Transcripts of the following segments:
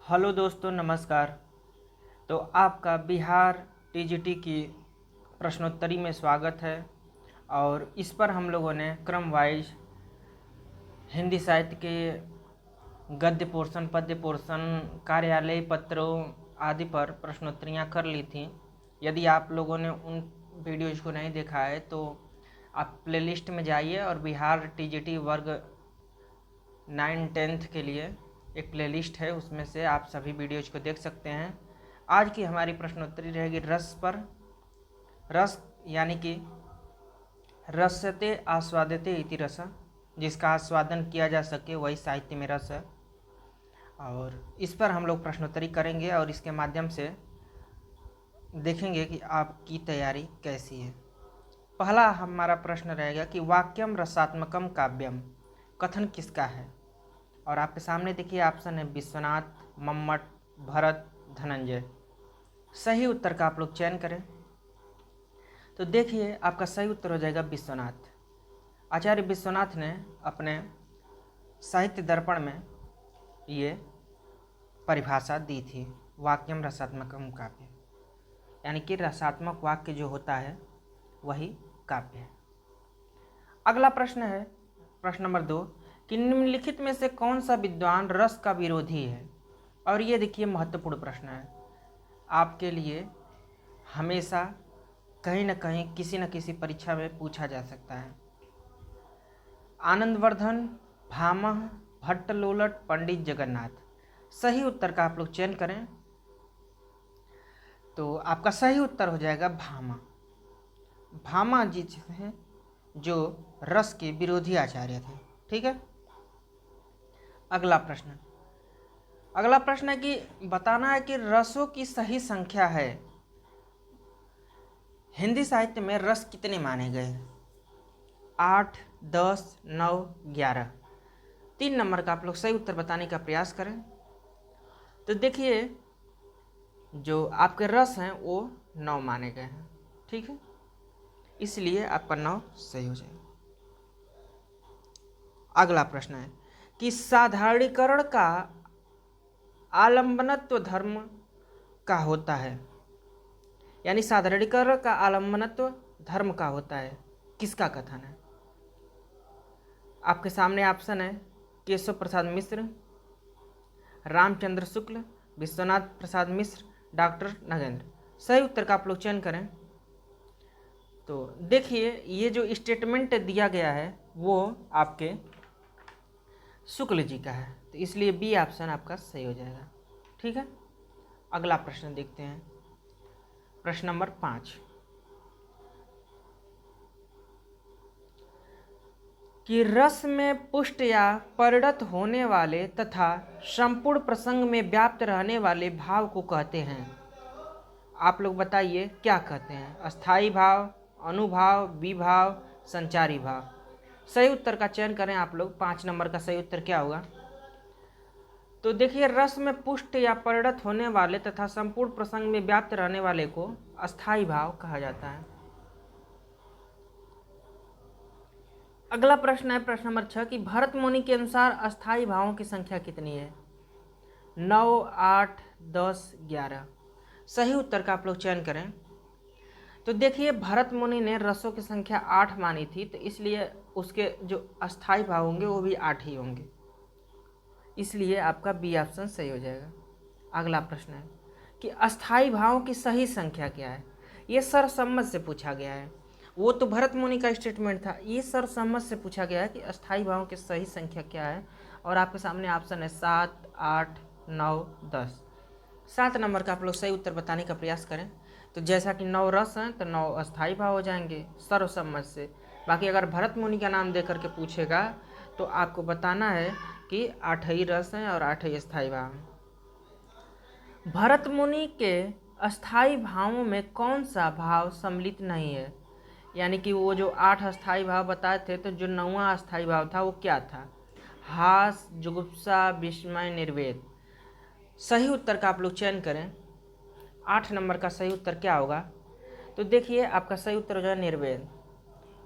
Hello दोस्तों, नमस्कार। तो आपका बिहार टीजीटी की प्रश्नोत्तरी में स्वागत है। और इस पर हम लोगों ने क्रम वाइज हिंदी साहित्य के गद्य पोर्शन, पद्य पोर्शन, कार्यालय पत्रों आदि पर प्रश्नोत्तरियाँ कर ली थी। यदि आप लोगों ने उन वीडियोज़ को नहीं देखा है तो आप प्लेलिस्ट में जाइए और बिहार टीजीटी वर्ग 9-10 के लिए एक प्लेलिस्ट है, उसमें से आप सभी वीडियोज को देख सकते हैं। आज की हमारी प्रश्नोत्तरी रहेगी रस पर। रस यानी कि रसते आस्वाद्यते इति रस, जिसका आस्वादन किया जा सके वही साहित्य में रस है। और इस पर हम लोग प्रश्नोत्तरी करेंगे और इसके माध्यम से देखेंगे कि आपकी तैयारी कैसी है। पहला हमारा प्रश्न रहेगा कि वाक्यम रसात्मकम काव्यम कथन किसका है। और आपके सामने देखिए ऑप्शन है विश्वनाथ, मम्मट, भरत, धनंजय। सही उत्तर का आप लोग चयन करें। तो देखिए आपका सही उत्तर हो जाएगा विश्वनाथ। आचार्य विश्वनाथ ने अपने साहित्य दर्पण में ये परिभाषा दी थी, वाक्यम रसात्मकम काव्य, यानी कि रसात्मक वाक्य जो होता है वही काव्य है। अगला प्रश्न है प्रश्न नंबर 2 कि निम्नलिखित में से कौन सा विद्वान रस का विरोधी है। और ये देखिए महत्वपूर्ण प्रश्न है, आपके लिए हमेशा कहीं न कहीं किसी न किसी परीक्षा में पूछा जा सकता है। आनंदवर्धन, भामह, भट्टलोलट, पंडित जगन्नाथ। सही उत्तर का आप लोग चयन करें। तो आपका सही उत्तर हो जाएगा भामा। भामा जी हैं जो रस के विरोधी आचार्य थे। ठीक है। अगला प्रश्न है कि बताना है कि रसों की सही संख्या है। हिंदी साहित्य में रस कितने माने गए? 8, 10, 9, 11। 3 नंबर का आप लोग सही उत्तर बताने का प्रयास करें। तो देखिए जो आपके रस हैं वो 9 माने गए हैं। ठीक है, इसलिए आपका 9 सही हो जाएगा। अगला प्रश्न है कि साधारणीकरण का आलंबनत्व धर्म का होता है, यानी साधारणीकरण का आलंबनत्व धर्म का होता है, किसका कथन है? आपके सामने ऑप्शन है केशव प्रसाद मिश्र, रामचंद्र शुक्ल, विश्वनाथ प्रसाद मिश्र, डॉक्टर नगेंद्र। सही उत्तर का आप लोग चयन करें। तो देखिए ये जो स्टेटमेंट दिया गया है वो आपके शुक्ल जी का है, तो इसलिए बी ऑप्शन आपका सही हो जाएगा। ठीक है। अगला प्रश्न देखते हैं, प्रश्न नंबर 5 कि रस में पुष्ट या परिणत होने वाले तथा संपूर्ण प्रसंग में व्याप्त रहने वाले भाव को कहते हैं। आप लोग बताइए क्या कहते हैं? अस्थाई भाव, अनुभाव, विभाव, संचारी भाव। सही उत्तर का चयन करें आप लोग। 5 नंबर का सही उत्तर क्या होगा? तो देखिए रस में पुष्ट या परिणत होने वाले तथा संपूर्ण प्रसंग में व्याप्त रहने वाले को अस्थाई भाव कहा जाता है। अगला प्रश्न है प्रश्न नंबर 6 कि भरत मुनि के अनुसार अस्थाई भावों की संख्या कितनी है? 9, 8, 10, 11। सही उत्तर का आप लोग चयन करें। तो देखिए भरत मुनि ने रसों की संख्या 8 मानी थी, तो इसलिए उसके जो अस्थाई भाव होंगे वो भी 8 ही होंगे, इसलिए आपका बी ऑप्शन सही हो जाएगा। अगला प्रश्न है कि अस्थाई भावों की सही संख्या क्या है? ये सर्वसम्मत से पूछा गया है। वो तो भरत मुनि का स्टेटमेंट था, ये सर्वसम्मत से पूछा गया है कि अस्थाई भावों की सही संख्या क्या है। और आपके सामने ऑप्शन है 7, 8, 9, 10। 7 नंबर का आप लोग सही उत्तर बताने का प्रयास करें। तो जैसा कि 9 रस हैं तो 9 अस्थाई भाव हो जाएंगे सर्वसम्मत से। बाकी अगर भरत मुनि का नाम दे करके पूछेगा तो आपको बताना है कि 8 ही रस हैं और 8 ही अस्थाई भाव हैं। भरत मुनि के अस्थाई भावों में कौन सा भाव सम्मिलित नहीं है? यानी कि वो जो 8 अस्थाई भाव बताए थे, तो जो 9वां अस्थाई भाव था वो क्या था? हास, जुगुप्सा, विस्मय, निर्वेद। सही उत्तर का आप लोग चयन करें। 8 नंबर का सही उत्तर क्या होगा? तो देखिए आपका सही उत्तर हो जाएगा निर्वेद।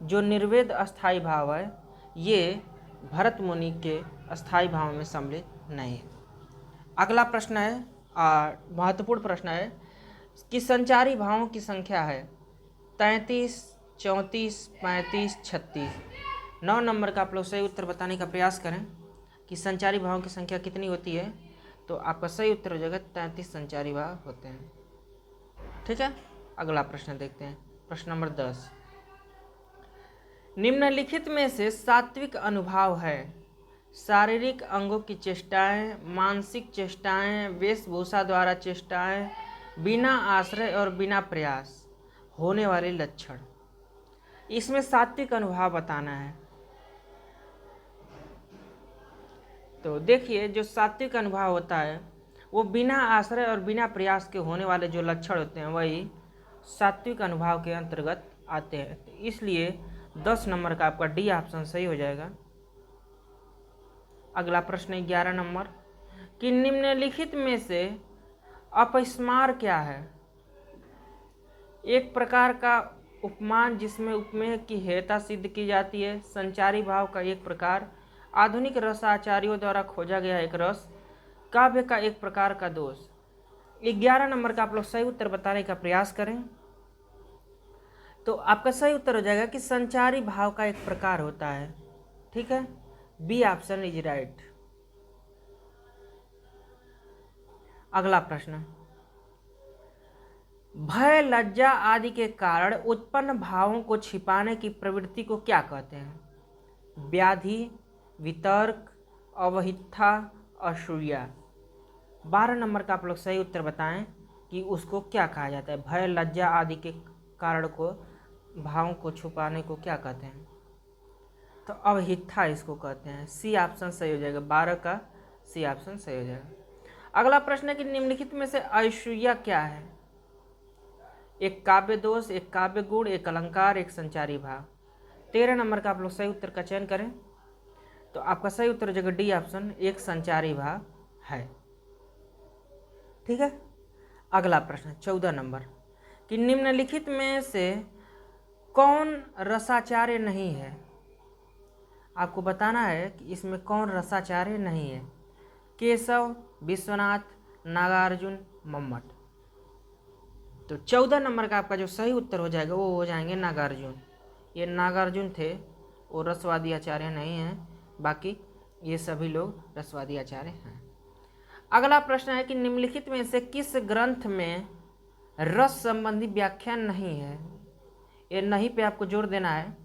जो निर्वेद अस्थाई भाव है ये भरत मुनि के अस्थाई भाव में सम्मिलित नहीं है। अगला प्रश्न है, महत्वपूर्ण प्रश्न है कि संचारी भावों की संख्या है 33, 34, 35, 36। 9 नंबर का आप लोग सही उत्तर बताने का प्रयास करें कि संचारी भावों की संख्या कितनी होती है। तो आपका सही उत्तर हो जाएगा 33 संचारी भाव होते हैं। ठीक है, अगला प्रश्न देखते हैं। प्रश्न नंबर 10, निम्नलिखित में से सात्विक अनुभाव है शारीरिक अंगों की चेष्टाएं, मानसिक चेष्टाएं, वेशभूषा द्वारा चेष्टाएं, बिना आश्रय और बिना प्रयास होने वाले लक्षण। इसमें सात्विक अनुभाव बताना है। तो देखिए, जो सात्विक अनुभाव होता है वो बिना आश्रय और बिना प्रयास के होने वाले जो लक्षण होते हैं वही सात्विक अनुभाव के अंतर्गत आते हैं। तो इसलिए 10 नंबर का आपका डी ऑप्शन सही हो जाएगा। अगला प्रश्न 11 नंबर कि निम्नलिखित में से अपस्मार क्या है। एक प्रकार का उपमान जिसमें उपमेय की हेयता सिद्ध की जाती है, संचारी भाव का एक प्रकार, आधुनिक रसाचार्यों द्वारा खोजा गया एक रस, काव्य का एक प्रकार का दोष। 11 नंबर का आप लोग सही उत्तर बताने का प्रयास करें तो आपका सही उत्तर हो जाएगा कि संचारी भाव का एक प्रकार होता है। ठीक है, बी ऑप्शन इज राइट। अगला प्रश्न, भय, लज्जा आदि के कारण उत्पन्न भावों को छिपाने की प्रवृत्ति को क्या कहते हैं। व्याधि, वितर्क, अवहिथा, असूया। 12 नंबर का आप लोग सही उत्तर बताएं कि उसको क्या कहा जाता है। भय, लज्जा आदि के कारण को भावों को छुपाने को क्या कहते हैं। तो अवहिथा इसको कहते हैं। सी ऑप्शन सही हो जाएगा। 12 का सी ऑप्शन सही हो जाएगा। अगला प्रश्न है कि निम्नलिखित में से असूया क्या है। एक काव्य दोष, एक काव्य गुण, एक अलंकार, एक संचारी भाव। 13 नंबर का आप लोग सही उत्तर का चयन करें तो आपका सही उत्तर हो जाएगा डी ऑप्शन, एक संचारी भाव है। ठीक है, अगला प्रश्न 14 नंबर कि निम्नलिखित में से कौन रसाचार्य नहीं है। आपको बताना है कि इसमें कौन रसाचार्य नहीं है। केशव, विश्वनाथ, नागार्जुन, मम्मट। तो 14 नंबर का आपका जो सही उत्तर हो जाएगा वो हो जाएंगे नागार्जुन। ये नागार्जुन थे, वो रसवादी आचार्य नहीं हैं, बाकी ये सभी लोग रसवादी आचार्य हैं। अगला प्रश्न है कि निम्नलिखित में से किस ग्रंथ में रस संबंधी व्याख्यान नहीं है। ये नहीं पे आपको जोर देना है।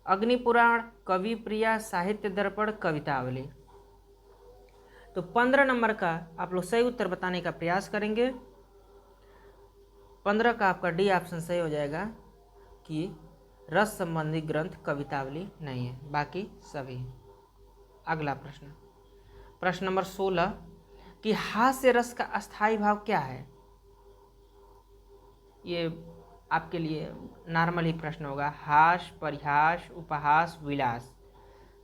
अग्निपुराण, कवि प्रिया, साहित्य दर्पण, कवितावली। तो 15 नंबर का आप लोग सही उत्तर बताने का प्रयास करेंगे। 15 का आपका डी ऑप्शन सही हो जाएगा कि रस संबंधी ग्रंथ कवितावली नहीं है, बाकी सभी। अगला प्रश्न, प्रश्न नंबर 16 कि हास्य रस का अस्थाई भाव क्या है। ये आपके लिए नॉर्मल ही प्रश्न होगा। हास, परिहास, उपहास, विलास।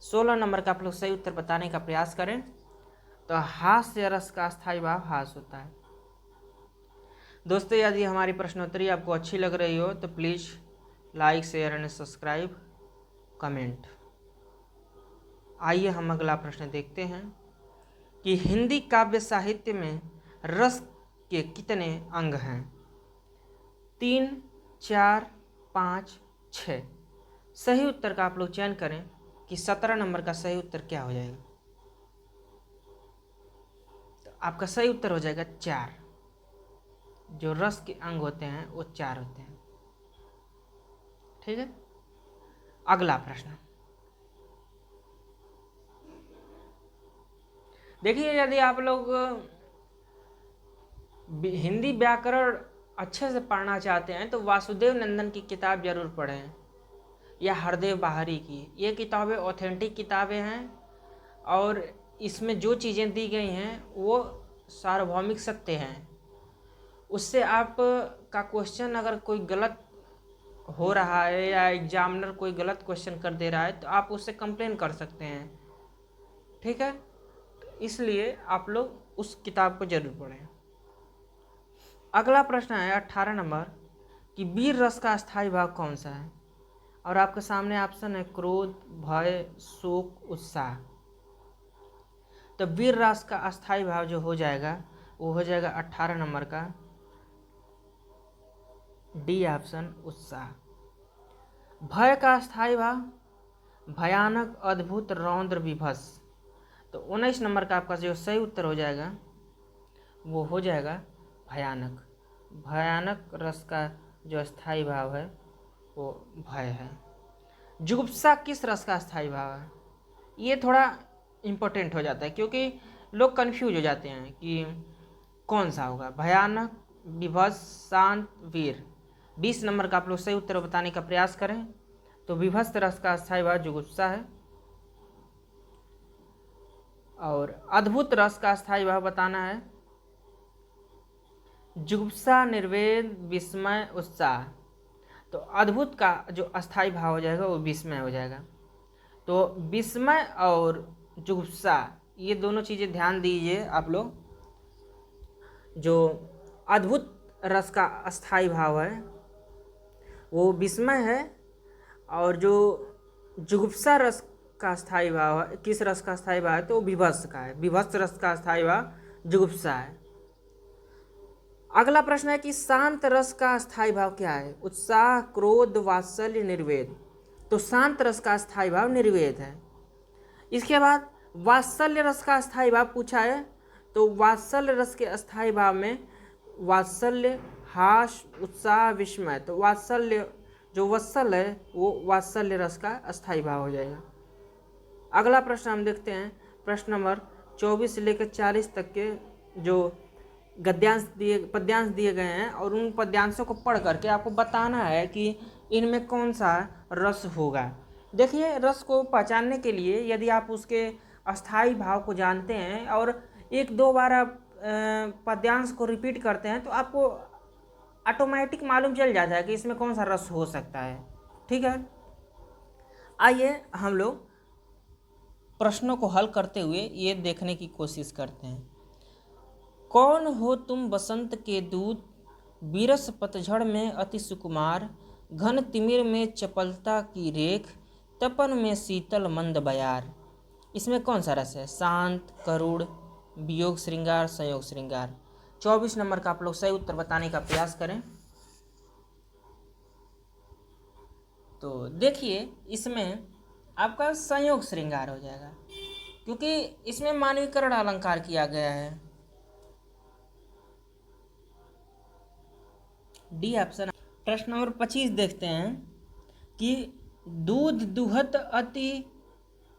16 नंबर का आप लोग सही उत्तर बताने का प्रयास करें तो हास्य रस का अस्थाई भाव हास होता है। दोस्तों, यदि हमारी प्रश्नोत्तरी आपको अच्छी लग रही हो तो please like, share and subscribe, comment. आइए हम अगला प्रश्न देखते हैं कि हिंदी काव्य साहित्य में रस के कितने अंग हैं। 3, 4, 5, 6। सही उत्तर का आप लोग चयन करें कि 17 नंबर का सही उत्तर क्या हो जाएगा। तो आपका सही उत्तर हो जाएगा 4। जो रस के अंग होते हैं वो 4 होते हैं। ठीक है, अगला प्रश्न देखिए, यदि आप लोग हिंदी व्याकरण अच्छे से पढ़ना चाहते हैं तो वासुदेव नंदन की किताब जरूर पढ़ें या हरदेव बाहरी की। ये किताबें ऑथेंटिक किताबें हैं और इसमें जो चीज़ें दी गई हैं वो सार्वभौमिक सत्य हैं। उससे आप का क्वेश्चन अगर कोई गलत हो रहा है या एग्जामिनर कोई गलत क्वेश्चन कर दे रहा है तो आप उससे कंप्लेन कर सकते हैं। ठीक है, इसलिए आप लोग उस किताब को जरूर पढ़ें। अगला प्रश्न है 18 नंबर कि वीर रस का अस्थाई भाव कौन सा है। और आपके सामने ऑप्शन है क्रोध, भय, शोक, उत्साह। तो वीर रस का अस्थाई भाव जो हो जाएगा वो हो जाएगा 18 नंबर का डी ऑप्शन उत्साह। भय का अस्थाई भाव भयानक, अद्भुत, रौद्र, विभत्स। तो 19 नंबर का आपका जो सही उत्तर हो जाएगा वो हो जाएगा भयानक। भयानक रस का जो अस्थाई भाव है वो भय है। जुगुप्सा किस रस का अस्थाई भाव है? ये थोड़ा इम्पोर्टेंट हो जाता है क्योंकि लोग कंफ्यूज हो जाते हैं कि कौन सा होगा, भयानक, विभत्स, शांत, वीर। 20 नंबर का आप लोग सही उत्तर बताने का प्रयास करें। तो विभत्स रस का अस्थाई भाव जुगुप्सा है। और अद्भुत रस का अस्थाई भाव बताना है जुगुप्सा, निर्वेद, विस्मय, उत्साह। तो अद्भुत का जो अस्थाई भाव हो जाएगा वो विस्मय हो जाएगा। तो विस्मय और जुगुप्सा ये दोनों चीज़ें ध्यान दीजिए आप लोग। जो अद्भुत रस का अस्थाई भाव है वो विस्मय है, और जो जुगुप्सा रस का स्थायी भाव है, किस रस का स्थायी भाव है? तो विभत्स का है। विभत्स रस का स्थायी भाव जुगुप्सा है। अगला प्रश्न है कि शांत रस का स्थायी भाव क्या है? उत्साह, क्रोध, वात्सल्य, निर्वेद। तो शांत रस का स्थायी भाव निर्वेद है। इसके बाद वात्सल्य रस का स्थायी भाव पूछा है। तो वात्सल्य रस के स्थायी भाव में वात्सल्य, हास, उत्साह, विस्मय। तो वात्सल्य जो वत्सल है वो वात्सल्य रस का अस्थाई भाव हो जाएगा। अगला प्रश्न हम देखते हैं, प्रश्न नंबर 24 से लेकर 40 तक के जो पद्यांश दिए गए हैं, और उन पद्यांशों को पढ़ करके आपको बताना है कि इनमें कौन सा रस होगा। देखिए, रस को पहचानने के लिए यदि आप उसके अस्थाई भाव को जानते हैं और एक दो बार आप पद्यांश को रिपीट करते हैं तो आपको ऑटोमेटिक मालूम चल जाता है कि इसमें कौन सा रस हो सकता है। ठीक है, आइए हम लोग प्रश्नों को हल करते हुए ये देखने की कोशिश करते हैं। कौन हो तुम बसंत के दूत, बीरस पतझड़ में अति सुकुमार, घन तिमिर में चपलता की रेख, तपन में शीतल मंद बयार। इसमें कौन सा रस है? शांत, करुण, वियोग श्रृंगार, संयोग श्रृंगार। 24 नंबर का आप लोग सही उत्तर बताने का प्रयास करें। तो देखिए, इसमें आपका संयोग श्रृंगार हो जाएगा क्योंकि इसमें मानवीकरण अलंकार किया गया है। D option. प्रश्न नंबर 25 देखते हैं कि दूध दुहत अति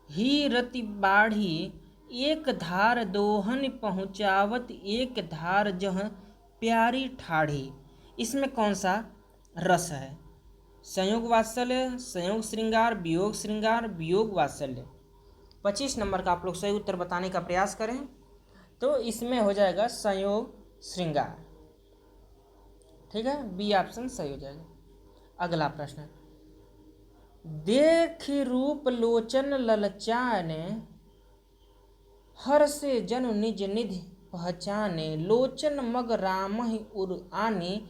ही रति बाढ़ी, एक धार दोहन पहुँचावत एक धार जह प्यारी ठाढ़ी। इसमें कौन सा रस है? संयोग वात्सल्य, संयोग श्रृंगार, वियोग श्रृंगार, वियोग वात्सल्य। 25 नंबर का आप लोग सही उत्तर बताने का प्रयास करें। तो इसमें हो जाएगा संयोग श्रृंगार। ठीक है, बी ऑप्शन सही हो जाएगा। अगला प्रश्न, देख रूप लोचन ललचाने, हर से जन निज निधि पहचाने, लोचन मग रामहि उर आनी,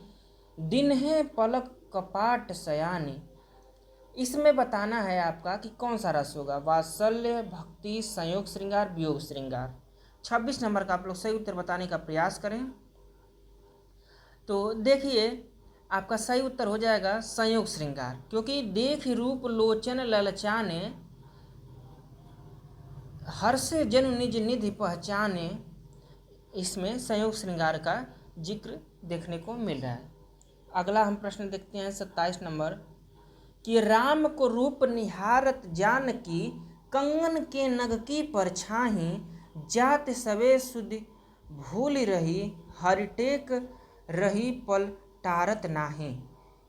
दिन्हे पलक कपाट सयानी। इसमें बताना है आपका कि कौन सा रस होगा? वात्सल्य, भक्ति, संयोग श्रृंगार, वियोग श्रृंगार। 26 नंबर का आप लोग सही उत्तर बताने का प्रयास करें। तो देखिए, आपका सही उत्तर हो जाएगा संयोग श्रृंगार, क्योंकि देख रूप लोचन ललचाने, हर से जन निज निधि पहचाने, इसमें संयोग श्रृंगार का जिक्र देखने को मिल रहा है। अगला हम प्रश्न देखते हैं 27 नंबर कि राम को रूप निहारत जानकी, कंगन के नग की परछाही, जात सवे सुधि भूल रही, हरिटेक रही पल टारत नाही।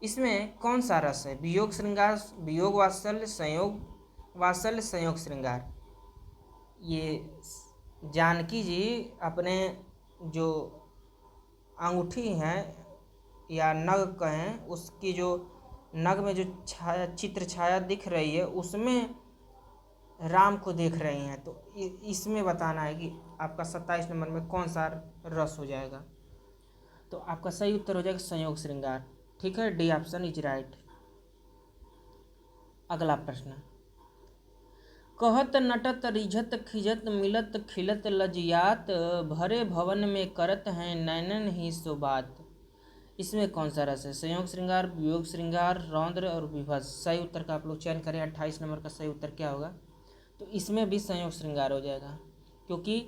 इसमें कौन सा रस है? वियोग श्रृंगार, वियोग वात्सल्य, संयोग वात्सल्य, संयोग श्रृंगार। ये जानकी जी अपने जो अंगूठी हैं या नग कहें, उसकी जो नग में जो छाया चित्र छाया दिख रही है उसमें राम को देख रही हैं। तो इसमें बताना है कि आपका 27 नंबर में कौन सा रस हो जाएगा। तो आपका सही उत्तर हो जाएगा संयोग श्रृंगार। ठीक है, डी ऑप्शन इज राइट। अगला प्रश्न, कहत नटत रिझत खिझत मिलत खिलत लजियात, भरे भवन में करत हैं नैनन ही सो बात। इसमें कौन सा रस है? संयोग श्रृंगार, वियोग श्रृंगार, रौद्र और विभस। सही उत्तर का आप लोग चयन करें। 28 नंबर का सही उत्तर क्या होगा? तो इसमें भी संयोग श्रृंगार हो जाएगा, क्योंकि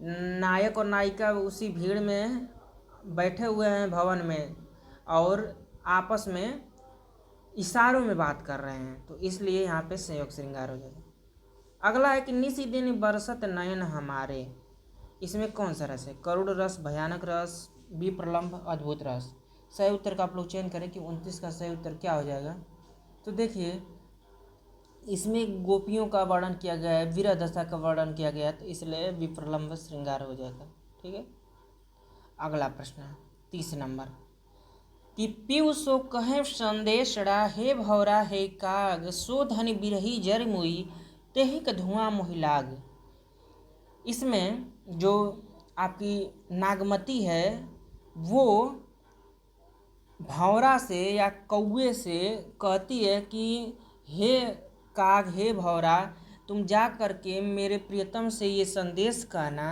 नायक और नायिका उसी भीड़ में बैठे हुए हैं भवन में और आपस में इशारों में बात कर रहे हैं, तो इसलिए यहाँ पे संयोग श्रृंगार हो जाएगा। अगला है कि निसी दिन बरसत नयन हमारे। इसमें कौन सा रस है? करुण रस, भयानक रस, विप्रलंब, अद्भुत रस। सही उत्तर का आप लोग चयन करें कि 29 का सही उत्तर क्या हो जाएगा? तो देखिए, इसमें गोपियों का वर्णन किया गया है, वीर दशा का वर्णन किया गया है, तो इसलिए विप्रलंब श्रृंगार हो जाएगा। ठीक है। अगला प्रश्न है 30 नंबर कि पीऊ सो कहे संदेशड़ा, हे भौरा हे काग, सो धन बिरही जर मुई, तेहिक धुआं मोहि लाग। इसमें जो आपकी नागमती है वो भौरा से या कौवे से कहती है कि हे काग, हे भौरा, तुम जा करके मेरे प्रियतम से ये संदेश कहना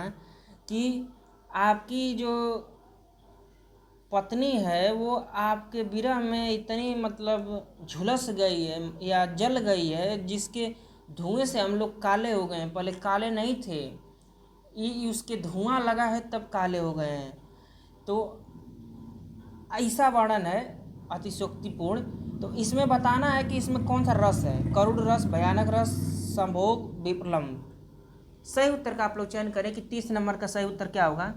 कि आपकी जो पत्नी है वो आपके विरह में इतनी मतलब झुलस गई है या जल गई है, जिसके धुएं से हम लोग काले हो गए हैं। पहले काले नहीं थे, ये उसके धुआं लगा है तब काले हो गए हैं। तो ऐसा वर्णन है अतिशोक्तिपूर्ण। तो इसमें बताना है कि इसमें कौन सा रस है? करुण रस, भयानक रस, संभोग, विप्रलंब। सही उत्तर का आप लोग चयन करें कि 30 नंबर का सही उत्तर क्या होगा?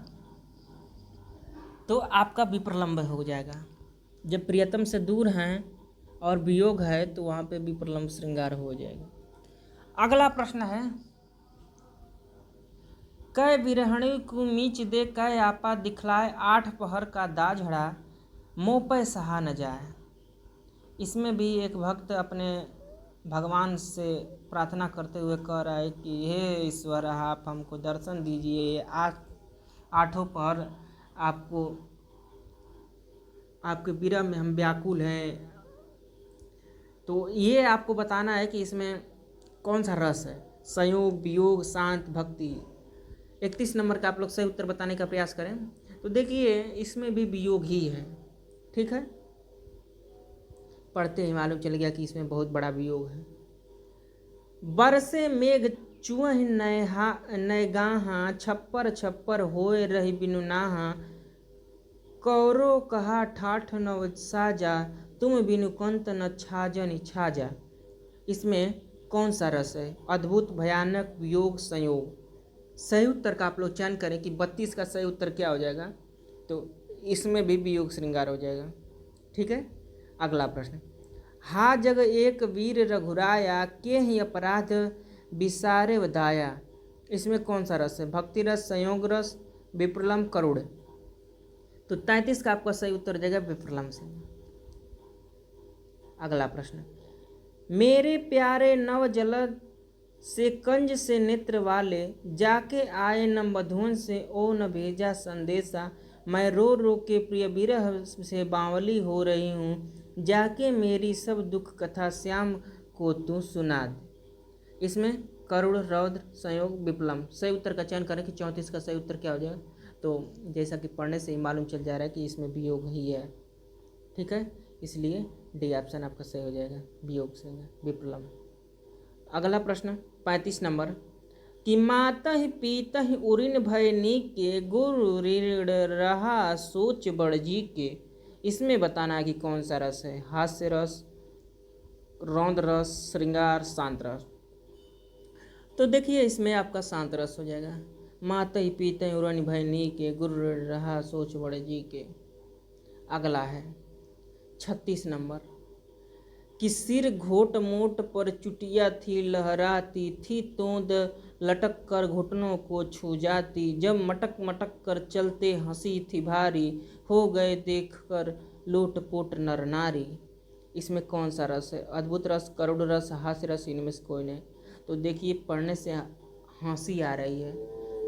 तो आपका विप्रलंब हो जाएगा। जब प्रियतम से दूर हैं और वियोग है तो वहाँ पे विप्रलंब श्रृंगार हो जाएगा। अगला प्रश्न है, कै बिरहणी को मीच दे कै आपा दिखलाए, 8 पहर का दाझड़ा मोह पे सहा न जाए। इसमें भी एक भक्त अपने भगवान से प्रार्थना करते हुए कह रहा है कि हे ईश्वर, आप हमको दर्शन दीजिए, 8 पहर आपको आपके विरह में हम व्याकुल हैं। तो ये आपको बताना है कि इसमें कौन सा रस है? संयोग, वियोग, शांत, भक्ति। 31 नंबर का आप लोग सही उत्तर बताने का प्रयास करें। तो देखिए, इसमें भी वियोग ही है। ठीक है, पढ़ते ही मालूम चल गया कि इसमें बहुत बड़ा वियोग है। बरसे मेघ चुअह नैगाहा, छप्पर छप्पर होए रही बिनु नाहा, कौरो कहा ठाठ नव साजा, तुम बिनु कंत न छाजन छाजा। इसमें कौन सा रस है? अद्भुत, भयानक, वियोग, संयोग। सही उत्तर का आप लोग चयन करें कि 32 का सही उत्तर क्या हो जाएगा? तो इसमें भी वियोग श्रृंगार हो जाएगा। ठीक है। अगला प्रश्न, हा जग एक वीर रघुराया, के ही अपराध विसारे वदाया। इसमें कौन सा रस है? भक्ति रस, संयोग रस, विप्रलंब, करुण। तो 33 का आपका सही उत्तर हो जाएगा विप्रलंब से। अगला प्रश्न, मेरे प्यारे नव जलद से कंज से नेत्र वाले, जाके आए न मधुवन से ओ न भेजा संदेशा, मैं रो रो के प्रिय विरह से बावली हो रही हूँ, जाके मेरी सब दुख कथा श्याम को तू सुना दे। इसमें करुण, रौद्र, संयोग, विप्रलंब। सही उत्तर का चयन करें कि 34 का सही उत्तर क्या हो जाएगा? तो जैसा कि पढ़ने से ही मालूम चल जा रहा है कि इसमें वियोग ही है। ठीक है, इसलिए डी ऑप्शन आपका सही हो जाएगा, वियोग से विप्रलंब। अगला प्रश्न 35 नंबर कि मातहि पीतहि उरिन भय नीके, गुरु ऋण रहा सोच बड़ जी के। इसमें बताना है कि कौन सा रस है? हास्य रस, रौद्र रस, श्रृंगार, शांत रस। तो देखिए, इसमें आपका शांत रस हो जाएगा। मातहि पीतहि उरिन भय नीके, गुरु ऋण रहा सोच बड़ जी के। अगला है 36 नंबर कि सिर घोट मोट पर चुटिया थी लहराती थी, तोंद लटक कर घुटनों को छू जाती, जब मटक मटक कर चलते हंसी थी भारी, हो गए देख कर लोटपोट नर नारी। इसमें कौन सा रस है? अद्भुत रस, करुण रस, हास्य रस, इनमें से कोई नहीं। तो देखिए, पढ़ने से हंसी आ रही है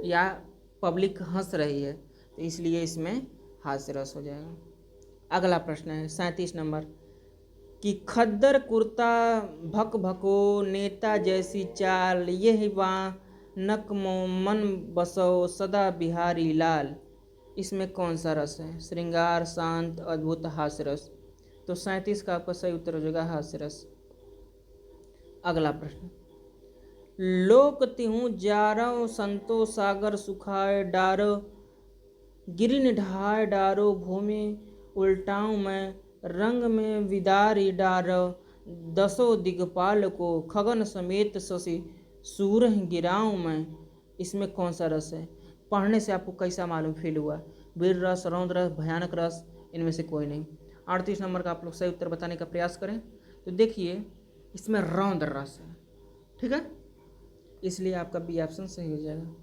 या पब्लिक हंस रही है, तो इसलिए इसमें हास्य रस हो जाएगा। अगला प्रश्न है 37 नंबर कि खद्दर कुर्ता भक भको नेता जैसी चाल, यह नक मन बसो सदा बिहारी लाल। इसमें कौन सा रस है? श्रृंगार, शांत, अद्भुत, हास्य रस। तो 37 का आपका सही उत्तर हो जाएगा हास्य रस। अगला प्रश्न, लोक तिहु जारो संतो सागर सुखाए डारो, गिरिन ढाय डारो भूमि उल्टाऊं मैं, रंग में विदारी डारो, दसों दिगपाल को खगन समेत शशि सूरह गिराऊं मैं। इसमें कौन सा रस है? पढ़ने से आपको कैसा मालूम फील हुआ? वीर रस, रौद्र रस, भयानक रस, इनमें से कोई नहीं। 38 नंबर का आप लोग सही उत्तर बताने का प्रयास करें। तो देखिए इसमें रौद्र रस है, ठीक है, इसलिए आपका बी ऑप्शन सही हो जाएगा।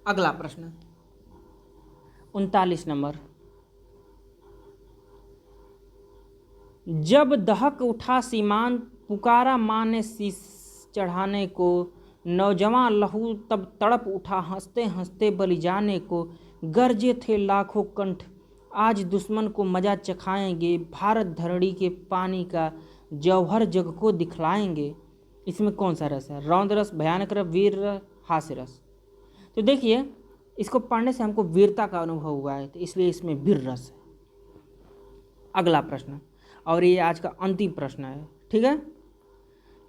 अगला प्रश्न 39 नंबर, जब दहक उठा सीमांत पुकारा माँ ने शीश चढ़ाने को, नौजवान लहू तब तड़प उठा हंसते हंसते बलि जाने को, गरजे थे लाखों कंठ आज दुश्मन को मजा चखाएंगे, भारत धरणी के पानी का जौहर जग को दिखलाएंगे। इसमें कौन सा रस है? रौद्र रस, भयानक रस, वीर रस, हास्य रस। तो देखिए इसको पढ़ने से हमको वीरता का अनुभव हुआ है, तो इसलिए इसमें वीर रस है। अगला प्रश्न, और ये आज का अंतिम प्रश्न है, ठीक है,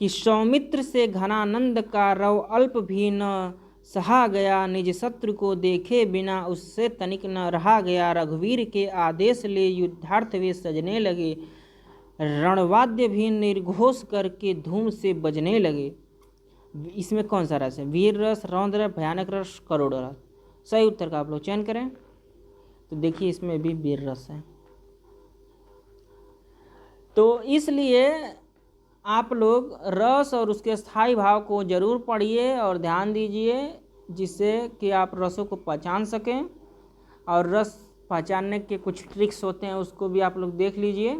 कि सौमित्र से घनानंद का रव अल्प भी न सहा गया, निज शत्रु को देखे बिना उससे तनिक न रहा गया, रघुवीर के आदेश ले युद्धार्थ वे सजने लगे, रणवाद्य भी निर्घोष करके धूम से बजने लगे। इसमें कौन सा रस है? वीर रस, रौद्र रस, भयानक रस, करोड़ रस। सही उत्तर का आप लोग चयन करें। तो देखिए इसमें भी वीर रस है। तो इसलिए आप लोग रस और उसके स्थायी भाव को जरूर पढ़िए और ध्यान दीजिए, जिससे कि आप रसों को पहचान सकें। और रस पहचानने के कुछ ट्रिक्स होते हैं, उसको भी आप लोग देख लीजिए।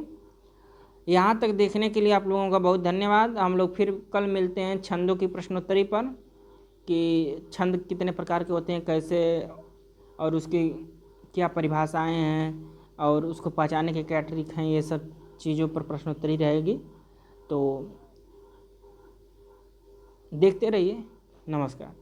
यहाँ तक देखने के लिए आप लोगों का बहुत धन्यवाद। हम लोग फिर कल मिलते हैं छंदों की प्रश्नोत्तरी पर, कि छंद कितने प्रकार के होते हैं, कैसे, और उसकी क्या परिभाषाएं हैं, और उसको पहचानने के क्या ट्रिक हैं, ये सब चीज़ों पर प्रश्नोत्तरी रहेगी। तो देखते रहिए। नमस्कार।